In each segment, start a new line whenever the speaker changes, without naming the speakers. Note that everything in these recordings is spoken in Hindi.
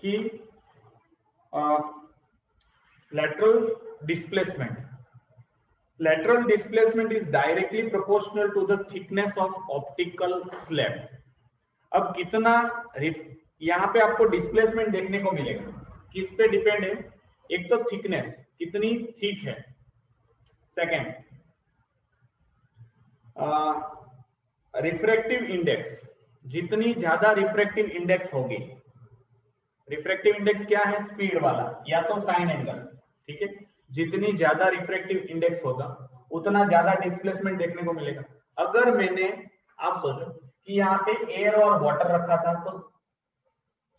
कि lateral displacement. Lateral displacement is directly proportional to the thickness of optical slab. अब कितना यहाँ पे आपको डिस्प्लेसमेंट देखने को मिलेगा, किस पे डिपेंड है? एक तो थिकनेस कितनी थिक है, सेकेंड रिफ्रैक्टिव इंडेक्स, जितनी ज्यादा रिफ्रैक्टिव इंडेक्स होगी, रिफ्रैक्टिव इंडेक्स क्या है? स्पीड वाला या तो साइन एंगल, ठीक है। जितनी ज्यादा रिफ्रैक्टिव इंडेक्स होगा उतना ज्यादा डिस्प्लेसमेंट देखने को मिलेगा। अगर मैंने, आप सोचो कि यहाँ पे एयर और वाटर रखा था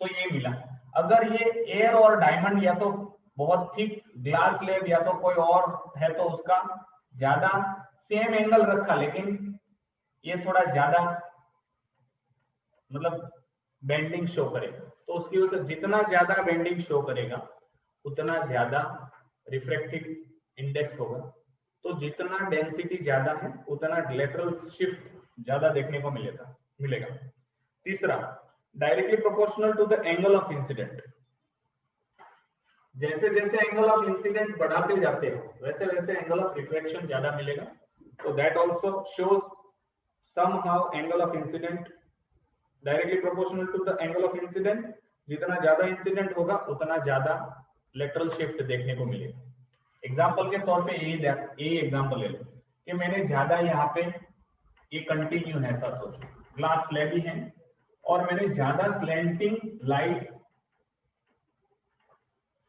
तो ये मिला। अगर ये एयर और डायमंड या तो बहुत थिक ग्लास स्लैब या तो कोई और है तो उसका ज्यादा सेम एंगल रखा, लेकिन ये थोड़ा ज्यादा मतलब बेंडिंग शो करेगा, तो उसकी वजह से जितना ज्यादा बेंडिंग शो करेगा उतना ज्यादा रिफ्रैक्टिव इंडेक्स होगा। तो जितना डेंसिटी ज्यादा है उतना लेटरल शिफ्ट ज्यादा देखने को मिलेगा। तीसरा, directly proportional to the angle of incident. जैसे जैसे एंगल ऑफ इंसिडेंट बढ़ाते जाते हो वैसे वैसे एंगल ऑफ रिफ्लेक्शन ज्यादा मिलेगा। तो that also shows somehow angle of incident directly proportional to the angle of incident. जितना ज्यादा इंसिडेंट होगा उतना ज्यादा लेटरल शिफ्ट देखने को मिलेगा। एग्जांपल के तौर पे यही एग्जांपल ले लो कि मैंने ज्यादा यहाँ पे ये कंटिन्यू है, ऐसा सोचो ग्लास स्लैब ही है और मैंने ज्यादा स्लैंटिंग लाइट,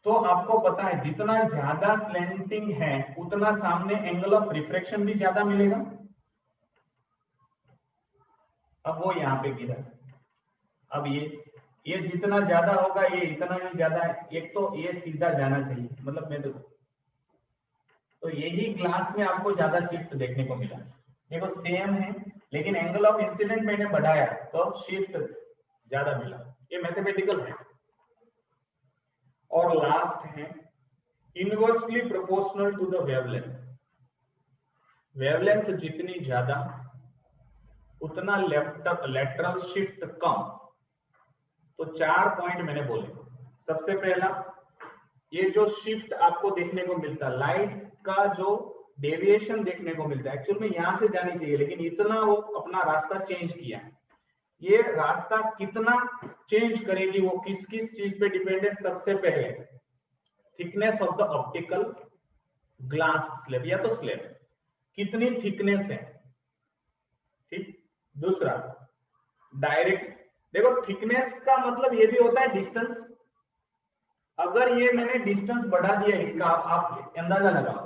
तो आपको पता है जितना ज्यादा स्लैंटिंग है उतना सामने एंगल ऑफ रिफ्रैक्शन भी ज्यादा मिलेगा। अब वो यहाँ पे गिरा, अब ये जितना ज्यादा होगा ये इतना ही ज्यादा है। एक तो ये सीधा जाना चाहिए, मतलब मैं तो यही ग्लास में आपको ज्यादा शिफ्ट देखने को मिला। देखो सेम है लेकिन एंगल ऑफ इंसिडेंट मैंने बढ़ाया तो शिफ्ट ज्यादा मिला। ये मैथमेटिकल है। और लास्ट है inversely proportional to the wavelength. Wavelength जितनी ज्यादा उतना लेटरल शिफ्ट कम। तो 4 पॉइंट मैंने बोले। सबसे पहला, ये जो शिफ्ट आपको देखने को मिलता है, लाइट का जो डेविएशन देखने को मिलता है, एक्चुअल में यहां से जानी चाहिए लेकिन इतना वो अपना रास्ता चेंज किया। ये रास्ता कितना चेंज करेगी वो किस किस चीज पे डिपेंड है? सबसे पहले thickness of the optical glass slab या तो स्लैब, कितनी थिकनेस है, ठीक। दूसरा, डायरेक्ट, देखो थिकनेस का मतलब ये भी होता है डिस्टेंस। अगर ये मैंने डिस्टेंस बढ़ा दिया इसका, आप अंदाजा लगाओ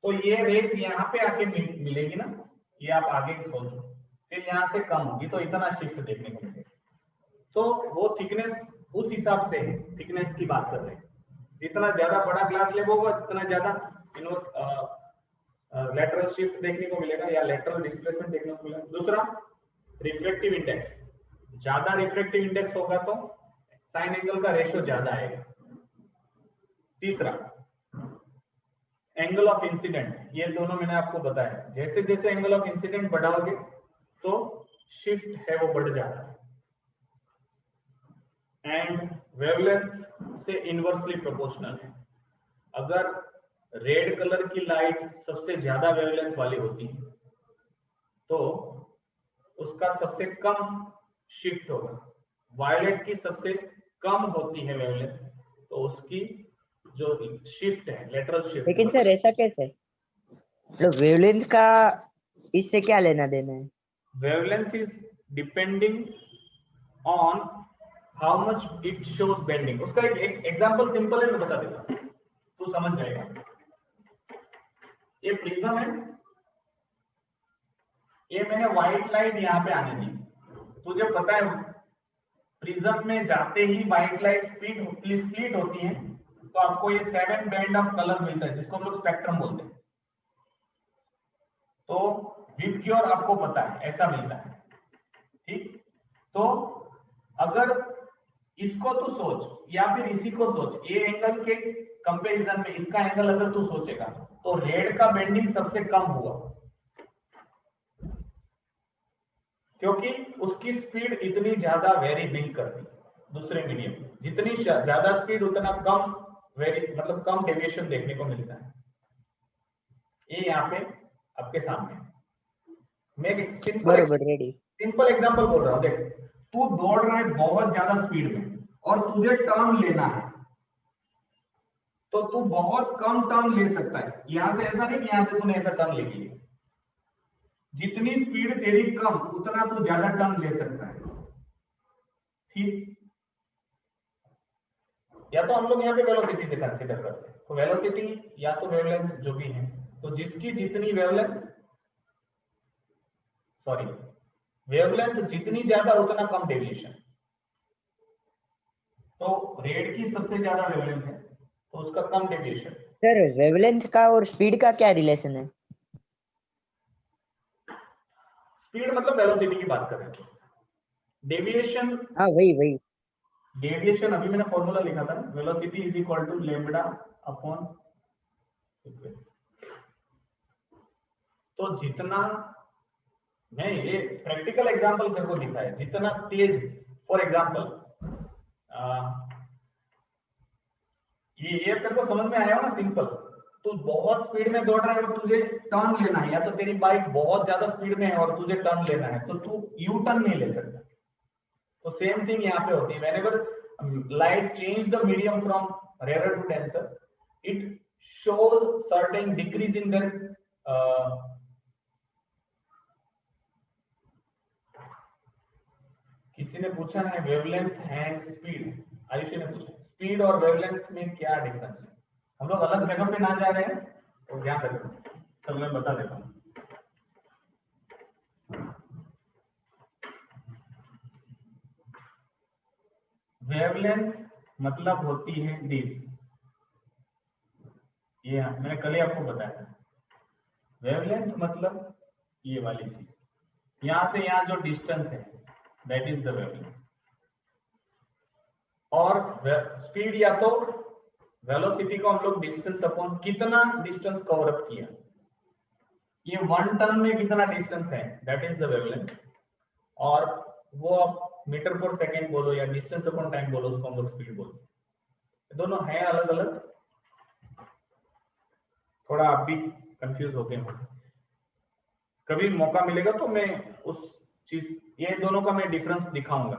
तो ये रेस यहाँ पे आके मिलेगी ना, ये आप आगे सोचो, फिर यहाँ से कम होगी तो इतना शिफ्ट देखने को मिलेगा। तो वो थिकनेस उस हिसाब से है, थिकनेस की बात कर रहे हैं। जितना ज्यादा बड़ा ग्लास स्लैब होगा उतना ज्यादा लेटरल शिफ्ट देखने को मिलेगा या लेटरल डिस्प्लेसमेंट देखने को मिलेगा। दूसरा, रिफ्लेक्टिव इंडेक्स, ज्यादा रिफ्लेक्टिव इंडेक्स होगा तो साइन एंगल का रेशियो ज्यादा आएगा। तीसरा, एंगल ऑफ इंसिडेंट, ये दोनों मैंने आपको बताया, जैसे जैसे एंगल ऑफ इंसिडेंट बढ़ाओगे तो शिफ्ट है वो बढ़ जाता है। एंड वेवलेंथ से इनवर्सली प्रोपोर्शनल है। अगर रेड कलर की लाइट सबसे ज्यादा वेवलेंथ वाली होती है तो उसका सबसे कम शिफ्ट होगा। वायलेट की सबसे कम होती है वेवलेंथ तो उसकी जो शिफ्ट है लेटरल शिफ्ट।
लेकिन सर ऐसा कैसे, मतलब वेवलेंथ का इससे क्या लेना देना है?
Wavelength is depending on how much it shows bending. उसका एक एग्जांपल सिंपल है, मैं बता देता हूं तो समझ जाएगा। ये प्रिज्म है, ये मैंने व्हाइट लाइट यहाँ पे आने दी। तुझे पता है प्रिज्म में जाते ही व्हाइट लाइट स्प्लिट होती है तो आपको ये 7 बैंड ऑफ कलर मिलता है जिसको हम लोग स्पेक्ट्रम बोलते हैं। तो विबग्योर आपको पता है ऐसा मिलता है, ठीक। तो अगर इसको तू सोच या फिर इसी को सोच, ये एंगल के कंपैरिजन में इसका एंगल अगर तू सोचेगा तो रेड का बेंडिंग सबसे कम हुआ क्योंकि उसकी स्पीड इतनी ज्यादा वेरी नहीं करती। दूसरे मीडियम में। जितनी ज्यादा स्पीड उतना कम मतलब कम डेविएशन देखने को मिलता है। ये यहाँ पे आपके सामने मैं एक सिंपल एग्जांपल बोल रहा हूँ। देख, तू दौड़ रहा है बहुत ज्यादा स्पीड में और तुझे टर्न लेना है, तो तू बहुत कम टर्न ले सकता है। यहां से ऐसा नहीं कि यहां से तूने ऐसा टर्न ले लिया। जितनी स्पीड तेरी कम उतना तू ज्यादा टर्न ले सकता है। ठीक, या तो हम लोग यहाँ पे वेलोसिटी से कंसीडर करते हैं, तो वेलोसिटी या तो वेवलेंथ जो भी है, तो जिसकी जितनी वेवलेंथ जितनी ज्यादा उतना कम डेविएशन। तो रेड की सबसे ज्यादा वेवलेंथ है तो उसका कम डेविएशन।
सर वेवलेंथ का और स्पीड का क्या रिलेशन है?
स्पीड मतलब वेलोसिटी की बात कर रहे हैं, डेविएशन,
हाँ वही
डेविएशन अभी मैंने फॉर्मूला लिखा था, velocity is equal to lambda upon frequency. तो जितना मैं ये प्रैक्टिकल एग्जांपल तेरे को दिखा है, जितना तेज, फॉर एग्जांपल ये तेरे को समझ में आया हो ना, सिंपल। तू बहुत स्पीड में दौड़ रहा है और तुझे टर्न लेना है, या तो तेरी बाइक बहुत ज्यादा स्पीड में है और तुझे टर्न लेना है, तो तू यू टर्न नहीं ले सकता। तो सेम थिंग यहाँ पे होती है, whenever light change the medium from rare to denser, it shows certain decrease in there किसी ने पूछा है वेवलेंथ एंड स्पीड, आयुषी ने पूछा स्पीड और वेवलेंथ में क्या डिफरेंस है। हम लोग अलग जगह पे ना जा रहे हैं तो ध्यान रखो, चलो मैं बता देता हूँ। वेवलेंथ मतलब होती है दिस, ये मैंने कल ही आपको बताया। वेवलेंथ मतलब ये वाली चीज, यहां से यहां जो डिस्टेंस है दैट इज द वेवलेंथ। और स्पीड या तो वेलोसिटी को हम लोग डिस्टेंस अपॉन कितना डिस्टेंस कवर अप किया, ये 1 टर्न में कितना डिस्टेंस है दैट इज द वेवलेंथ। और वो आप मीटर पर सेकेंड बोलो या डिस्टेंस अपॉन टाइम बोलो, उसको हम लोग स्पीड बोलते। दोनों है अलग अलग, थोड़ा आप भी कंफ्यूज हो गए हो। कभी मौका मिलेगा तो मैं उस चीज, ये दोनों का मैं डिफरेंस दिखाऊंगा।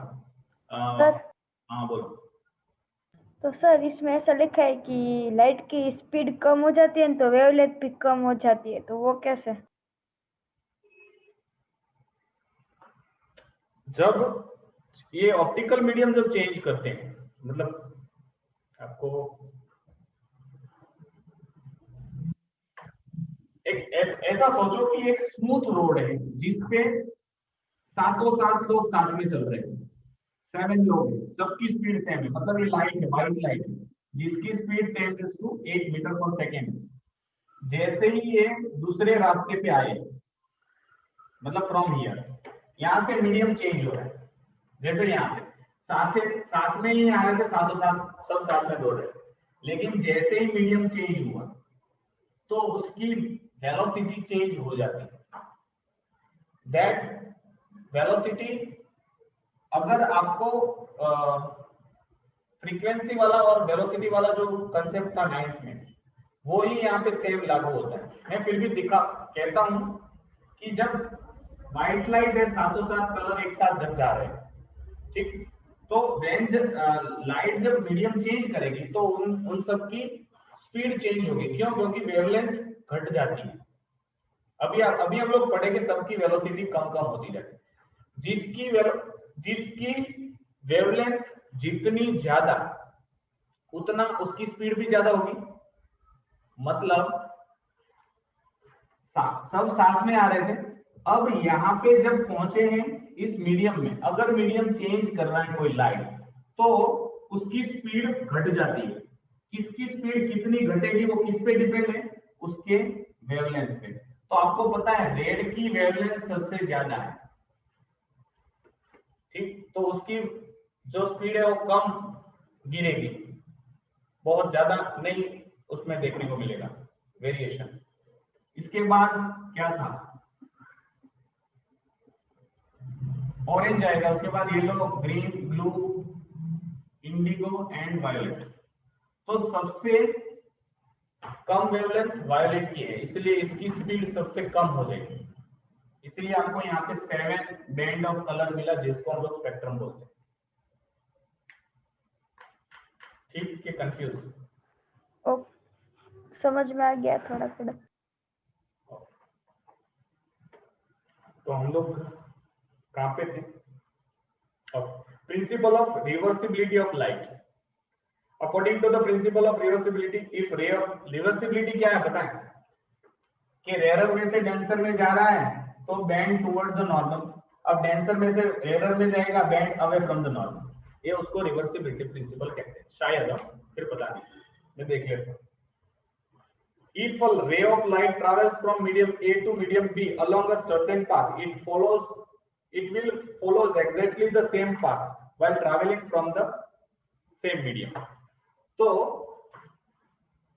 हाँ बोलो।
तो सर इसमें ऐसा लिखा है कि लाइट की स्पीड कम हो जाती है तो वेवलेंथ भी कम हो जाती है, तो वो कैसे?
जब ये ऑप्टिकल मीडियम जब चेंज करते हैं, मतलब आपको एक ऐसा सोचो कि एक स्मूथ रोड है जिसपे सातों सात लोग साथ में चल रहे हैं, 7 लोग हैं, सबकी स्पीड सेम है, मतलब ये लाइट है, वाइट लाइट है जिसकी स्पीड 10⁸ मीटर पर सेकेंड। जैसे ही ये दूसरे रास्ते पे आए, मतलब फ्रॉम हियर, यहां से मीडियम चेंज हो रहा है। जैसे यहां से साथ में ही आ रहे थे, साथों साथ सब साथ में दौड़ रहे, लेकिन जैसे ही मीडियम चेंज हुआ तो उसकी वेलोसिटी चेंज हो जाती है। दैट वेलोसिटी, अगर आपको फ्रीक्वेंसी वाला और वेलोसिटी वाला जो कंसेप्ट था 9th में, वो ही यहाँ पे सेम लागू होता है। मैं फिर भी कहता हूं कि जब व्हाइट लाइट है, साथों साथ कलर एक साथ जब जा रहे हैं, ठीक, तो रेंज लाइट जब मीडियम चेंज करेगी तो उन सब की स्पीड चेंज होगी। क्यों? क्योंकि वेवलेंथ घट जाती है। अभी हम लोग पढ़ेंगे सबकी वेलोसिटी कम कम होती जाती है। जिसकी वेवलेंथ जितनी ज्यादा उतना उसकी स्पीड भी ज्यादा होगी। मतलब सब साथ में आ रहे थे, अब यहाँ पे जब पहुंचे हैं इस मीडियम में, अगर मीडियम चेंज कर रहा है कोई लाइट तो उसकी स्पीड घट जाती है। किसकी स्पीड कितनी घटेगी वो किस पे डिपेंड है? उसके वेवलेंथ पे। तो आपको पता है रेड की वेवलेंथ सबसे ज्यादा है, ठीक, तो उसकी जो स्पीड है वो कम गिरेगी, बहुत ज्यादा नहीं उसमें देखने को मिलेगा वेरिएशन। इसके बाद क्या था? ऑरेंज आएगा, उसके बाद yellow, green, blue, indigo and violet. तो सबसे कम वेवलेंथ वायलेट की है, इसलिए इसकी स्पीड सबसे कम हो जाएगी, इसलिए आपको यहाँ पे 7 बैंड ऑफ कलर मिला, जिसको हम लोग स्पेक्ट्रम बोलते हैं। ठीक के कंफ्यूज?
ओ, समझ में आ गया थोड़ा थोड़ा।
तो हम लोग कहाँ पे थे? Principle of reversibility of light. According to the principle of reversibility, if ray of reversibility क्या है बताएं? कि रेयर में से डेंसर में जा रहा है तो बैंड टुवर्ड्स द नॉर्मल, अब डेंसर में से रेयर में जाएगा band away from the normal, ये उसको रिवर्सिबिलिटी प्रिंसिपल कहते हैं। शायद हम फिर पता नहीं, मैं देख लेता हूं। If a ray of light travels from medium A to medium B along a certain path, it will follows exactly the same path while traveling from the same medium. तो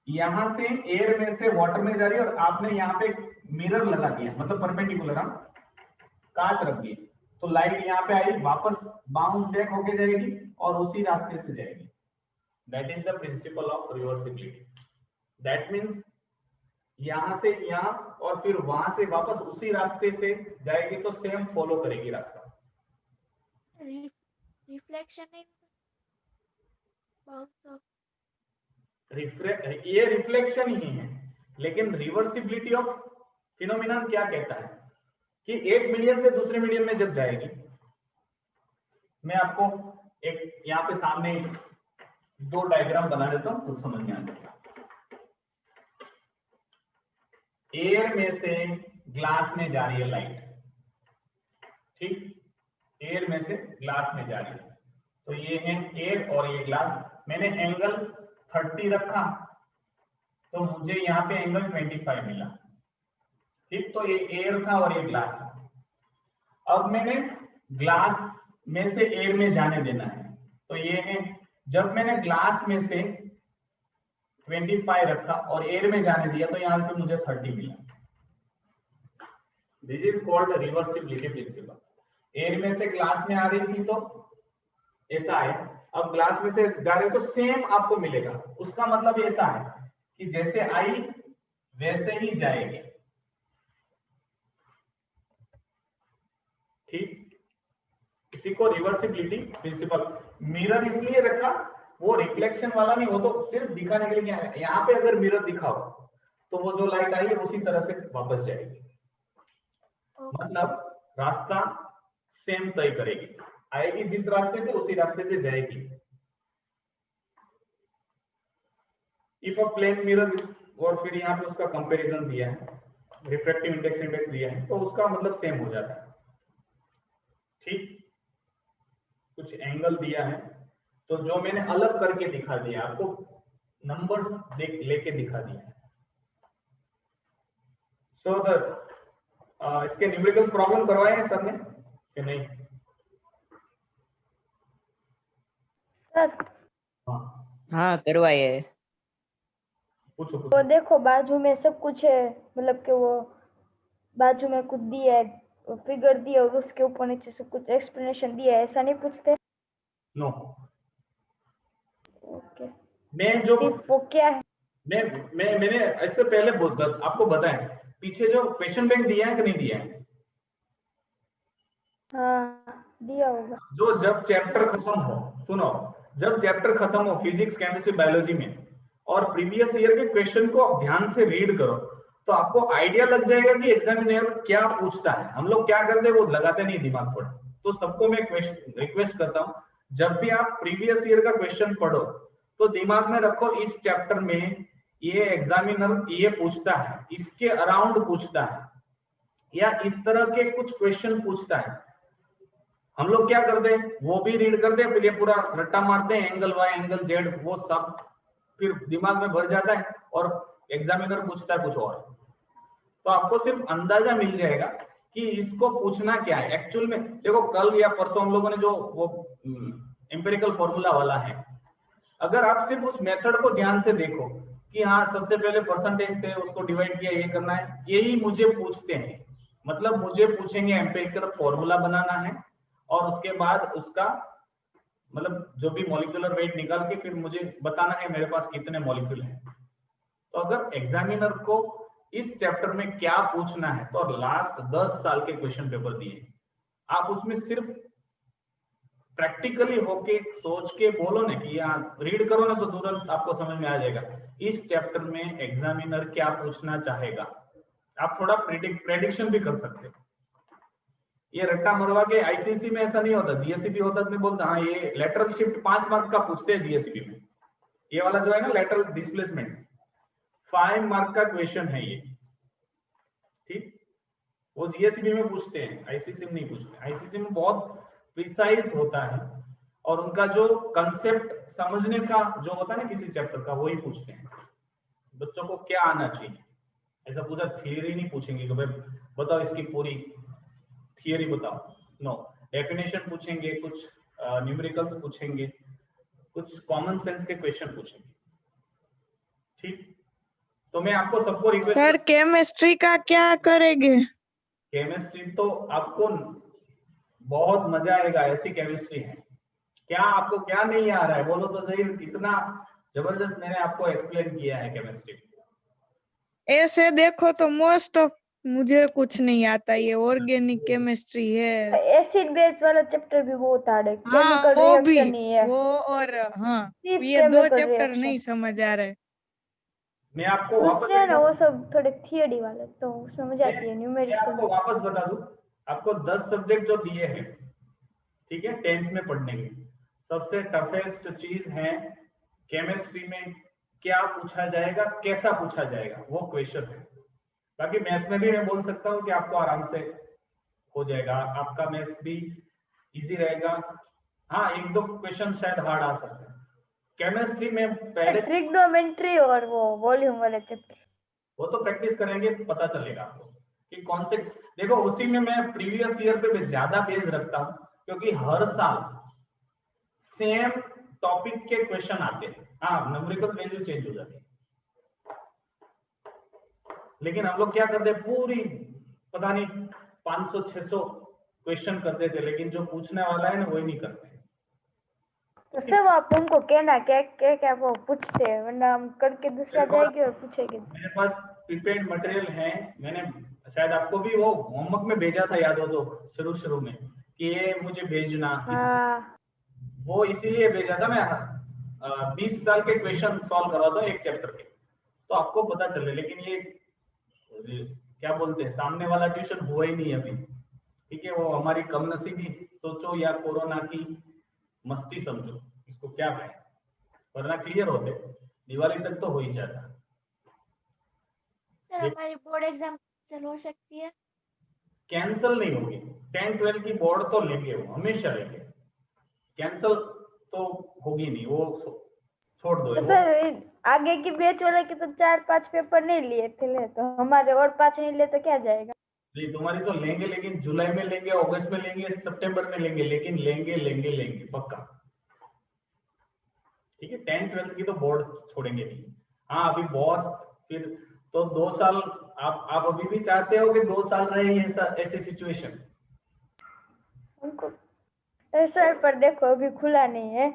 यहां से एयर में से वाटर में जा रही है और आपने यहाँ पे मिरर लगा दिया, मतलब परपेंडिकुलर हम कांच रख दिए, तो लाइट यहाँ पे आई, वापस बाउंस बैक होके जाएगी और उसी रास्ते से जाएगी। That is the principle of reversibility. That means यहां से यहां और फिर वहां से वापस उसी रास्ते से जाएगी, तो सेम फॉलो करेगी रास्ता।
रिफ्लेक्शन नहीं,
ये रिफ्लेक्शन ही है, लेकिन रिवर्सिबिलिटी ऑफ फिनोमिनन क्या कहता है कि एक मीडियम से दूसरे मीडियम में जब जाएगी, मैं आपको एक यहाँ पे सामने 2 डायग्राम बना देता हूं तो समझ में आ जाएगा। एयर में से ग्लास में जा रही है लाइट, ठीक, एयर में से ग्लास में जा रही है, तो ये है एयर और ये ग्लास। मैंने एंगल 30 रखा तो मुझे यहाँ पे एंगल 25 मिला, ठीक, तो ये एयर था और ये ग्लास। अब मैंने ग्लास में से एयर में जाने देना है, तो ये है, जब मैंने ग्लास में से 25 रखा और एयर में जाने दिया तो यहाँ पे मुझे 30 मिला। This is called reversibility principle. Air में से ग्लास में आ रही थी तो ऐसा है, अब ग्लास में से जा रहे तो सेम आपको मिलेगा। उसका मतलब ऐसा है कि जैसे आई वैसे ही जाएगी, ठीक, इसी को रिवर्सिबिलिटी प्रिंसिपल। मिरर इसलिए रखा, वो रिफ्लेक्शन वाला नहीं, वो तो सिर्फ दिखाने के लिए क्या है। यहाँ पे अगर मिरर दिखाओ तो वो जो लाइट आई है उसी तरह से वापस जाएगी, मतलब रास्ता सेम तय करेगी, आएगी जिस रास्ते से उसी रास्ते से जाएगी। इफ अ प्लेन मिरर, और फिर यहाँ पे उसका कंपैरिजन दिया है, रिफ्रैक्टिव इंडेक्स दिया है, तो उसका मतलब सेम हो जाता है, ठीक। कुछ एंगल दिया है तो जो मैंने अलग करके दिखा दिया, आपको नंबर्स लेके दिखा दिया। सो इसके न्यूमेरिकल्स प्रॉब्लम करवाए हैं सर ने कि नहीं?
सर
हाँ करवाइए।
पूछो
वो देखो बाजू में सब कुछ है, मतलब कि वो बाजू में कुछ दिया है, फिगर दिया और उसके ऊपर नीचे सब कुछ एक्सप्लेनेशन दिया है, ऐसा नहीं पूछते?
नो।
ओके,
मैं जो
वो क्या है?
मैंने इससे पहले आपको बताया, पीछे जो क्वेश्चन बैंक दिया है कि नहीं दिया है?
हाँ दिया होगा।
जो जब चैप्टर खत्म हो, सुनो, जब चैप्टर खत्म हो फिजिक्स, केमिस्ट्री, बायोलॉजी में, और प्रीवियस ईयर के क्वेश्चन को आप ध्यान से रीड करो तो आपको आइडिया लग जाएगा कि एग्जामिनर क्या पूछता है। हम लोग क्या करते हैं, वो लगाते नहीं दिमाग थोड़ा। तो सबको मैं रिक्वेस्ट करता हूँ, जब भी आप प्रीवियस ईयर का क्वेश्चन पढ़ो तो दिमाग में रखो इस चैप्टर में ये एग्जामिनर ये पूछता है, इसके अराउंड पूछता है, या इस तरह के कुछ क्वेश्चन पूछता है। हम लोग क्या करते हैं, वो भी रीड करते हैं, फिर ये पूरा रट्टा मारते हैं, एंगल वाई एंगल जेड, वो सब फिर दिमाग में भर जाता है और एग्जामिनर पूछता है कुछ और। तो आपको सिर्फ अंदाजा मिल जाएगा कि इसको पूछना क्या है एक्चुअल में। देखो कल या परसों हम लोगों ने जो वो एम्पिरिकल फॉर्मूला वाला है, अगर आप सिर्फ उस मेथड को ध्यान से देखो कि हाँ सबसे पहले परसेंटेज थे, उसको डिवाइड किया, ये करना है, यही मुझे पूछते हैं, मतलब मुझे पूछेंगे एम्पिरिकल फॉर्मूला बनाना है और उसके बाद उसका मतलब जो भी मॉलिक्यूलर वेट निकाल के फिर मुझे बताना है मेरे पास कितने मॉलिक्यूल हैं। तो अगर एग्जामिनर को इस चैप्टर में क्या पूछना है, तो लास्ट 10 साल के क्वेश्चन पेपर दिए, आप उसमें सिर्फ प्रैक्टिकली होके सोच के बोलो ना कि यहाँ रीड करो ना तो तुरंत आपको समझ में आ जाएगा इस चैप्टर में एग्जामिनर क्या पूछना चाहेगा। आप थोड़ा प्रेडिक्शन भी कर सकते हो। ये रट्टा मरवा के आईसीसी में ऐसा नहीं होता, जीएससीबी होता तो मैं बोलता हाँ ये लेटरल शिफ्ट 5 मार्क का पूछते हैं जीएससीबी में। ये वाला जो है ना लेटरल डिस्प्लेसमेंट 5 मार्क का क्वेश्चन है ये, ठीक, वो जीएससीबी में पूछते हैं, आईसीसी में नहीं पूछते। आईसीसी में बहुत प्रिसाइज होता है और उनका जो कंसेप्ट समझने का जो होता है ना किसी चैप्टर का, वही पूछते हैं बच्चों को क्या आना चाहिए। ऐसा पूछा थियरी नहीं पूछेंगे कि भाई बताओ इसकी पूरी थियरी बताओ, नो, डेफिनेशन पूछेंगे, कुछ न्यूमेरिकल्स पूछेंगे, कुछ कॉमन सेंस के क्वेश्चन पूछेंगे, ठीक। तो मैं आपको सबको रिक्वेस्ट,
सर केमिस्ट्री का क्या करेंगे?
केमिस्ट्री तो आपको बहुत मजा आएगा, ऐसी केमिस्ट्री है। क्या आपको क्या नहीं आ रहा है बोलो तो सही, कितना जबरदस्त मैंने आपको एक्सप्लेन किया है केमिस्ट्री।
ऐसे देखो तो मोस्ट ऑफ मुझे कुछ नहीं आता, ये ऑर्गेनिक केमिस्ट्री है।
एसिड बेस वाला चैप्टर भी बहुत हार्ड है,
हाँ
केमिकल
वो भी,
रिएक्शन ही है,
वो और हाँ
सिर्फ
ये दो
केमिकल
चैप्टर
रिएक्शन।
नहीं समझ आ रहे।
मैं आपको वापस
दूसरे है ना वो सब थोड़े थियरी वाले, तो उसमें मजा आती है
मैं
न्यूमेरिकल।
आपको वापस बता दूं, आपको 10 सब्जेक्ट जो दिए हैं, ठीक है, 10th में पढ़ने के, सबसे टफेस्ट चीज है केमिस्ट्री में क्या पूछा जाएगा, कैसा पूछा जाएगा, वो क्वेश्चन है। बाकी मैथ्स में भी मैं बोल सकता हूँ कि आपको आराम से हो जाएगा, आपका मैथ्स भी इजी रहेगा। हाँ एक दो क्वेश्चन शायद हार्ड आ सकते हैं केमिस्ट्री में पहले,
ट्रिग्नोमेट्री और वो वॉल्यूम वाले चैप्टर,
वो तो प्रैक्टिस करेंगे पता चलेगा आपको कि कौन से। देखो उसी में मैं प्रीवियस ईयर पे ज्यादा बेस रखता हूँ क्योंकि हर साल सेम टॉपिक के क्वेश्चन आते हैं। हाँ न्यूमेरिकल वैल्यू चेंज हो जाती है, लेकिन हम लोग क्या करते हैं पूरी पता नहीं 500-600 क्वेश्चन कर देते, लेकिन जो पूछने वाला है ना वही नहीं करते।
तो सब आप उनको कहना क्या क्या क्या वो पूछते हैं, वरना हम करके दूसरा जाएंगे और पूछेंगे।
मेरे पास प्रीपेड मटेरियल है, मैंने शायद आपको भी वो होमवर्क में भेजा था, याद हो तो शुरू में कि ये मुझे भेजना,
हाँ
वो इसीलिए भेजा था। मैं 20 साल के क्वेश्चन सॉल्व करवाता हूँ एक चैप्टर के, तो आपको पता चले। लेकिन ये क्या बोलते हैं, सामने वाला ट्यूशन हुआ ही नहीं अभी, ठीक है, वो हमारी कमनसीबी सोचो या कोरोना की मस्ती समझो, इसको क्या कहें, वरना क्लियर होते दिवाली तक तो हो ही जाता।
सर हमारी बोर्ड एग्जाम कैंसिल हो सकती है?
कैंसिल नहीं होगी, 10-12 की बोर्ड तो लेंगे, वो हमेशा लेंगे, कैंसिल तो होगी नहीं, वो छोड़ दो।
तो सर आगे की बैच वाले के तो 4-5 पेपर नहीं लिए थे, तो हमारे और 5 नहीं लिए तो क्या जाएगा?
नहीं तुम्हारी तो लेंगे, लेकिन जुलाई में लेंगे, अगस्त में लेंगे, सितंबर में लेंगे, लेकिन लेंगे पक्का, ठीक है। 10-12 की तो बोर्ड छोड़ेंगे नहीं। हाँ अभी बहुत फिर तो 2 साल आप अभी भी चाहते हो कि 2 साल रहे ऐसी सिचुएशन?
उनको सर पर देखो अभी खुला नहीं है,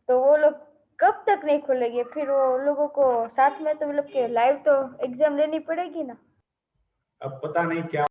तो वो लोग कब तक नहीं खुलेंगे, फिर वो लोगों को साथ में तो मतलब के लाइव तो एग्जाम लेनी पड़ेगी ना।
अब पता नहीं क्या